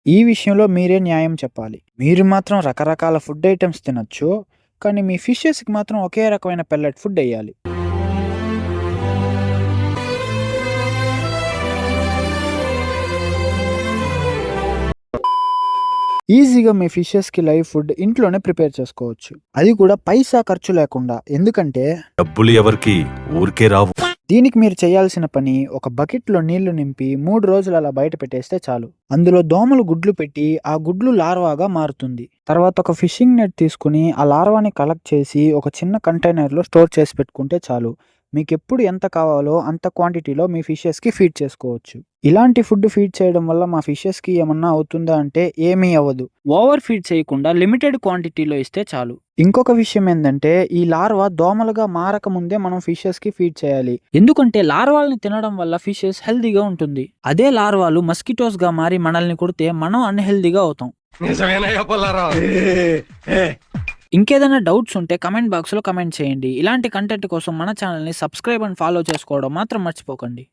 ఈ విషయంలో మీరే న్యాయం చెప్పాలి. మీరు మాత్రం రకరకాల ఫుడ్ ఐటెమ్స్ తినొచ్చు. కానీ మీ ఫిషెస్‌కి మాత్రం ఒకే రకమైన పెల్లెట్ ఫుడ్ ఎయ్యాలి. ఈజీగా మీ ఫిషెస్‌కి లైవ్ ఫుడ్ ఇంట్లోనే ప్రిపేర్ చేసుకోవచ్చు. అది కూడా పైసా ఖర్చు లేకుండా. ఎందుకంటే డబ్బులు ఎవరికి ఊరికే రావు. దీనికి మీరు చేయాల్సిన పని ఒక బకెట్‌లో నీళ్లు నింపి 3 రోజులు అలా బయట పెట్టేస్తే చాలు. అందులో దోమలు గుడ్లు పెట్టి ఆ గుడ్లు లార్వాగా మారుతుంది. తర్వాత ఒక ఫిషింగ్ నెట్ తీసుకొని ఆ లార్వాని కలెక్ట్ చేసి ఒక చిన్న కంటైనర్‌లో స్టోర్ చేసి పెట్టుకుంటే చాలు. మీకెప్పుడు ఎంత కావాలో అంత క్వాంటిటీలో మీ ఫిషెస్‌కి ఫీడ్ చేసుకోవచ్చు. ఇలాంటి ఫుడ్ ఫీడ్ చేయడం వల్ల మా ఫిషెస్‌కి ఏమన్నా అవుతుందా అంటే ఏమీ అవ్వదు. ఓవర్ ఫీడ్ చేయకుండా లిమిటెడ్ క్వాంటిటీలో ఇస్తే చాలు. ఇంకొక విషయం ఏందంటే ఈ లార్వా దోమలుగా మారకముందే మనం ఫిషెస్‌కి ఫీడ్ చేయాలి. ఎందుకంటే లార్వాల్ని తినడం వల్ల ఫిషెస్ హెల్తీగా ఉంటుంది. అదే లార్వాలు మస్కిటోస్‌గా మారి మనల్ని కుడితే మనం అన్‌హెల్తీగా అవుతాం. ఇంకేదైనా డౌట్స్ ఉంటే కమెంట్ బాక్స్‌లో కమెంట్ చేయండి. ఇలాంటి కంటెంట్ కోసం మన ఛానల్‌ని సబ్స్క్రైబ్ అండ్ ఫాలో చేసుకోవడం మాత్రం మర్చిపోకండి.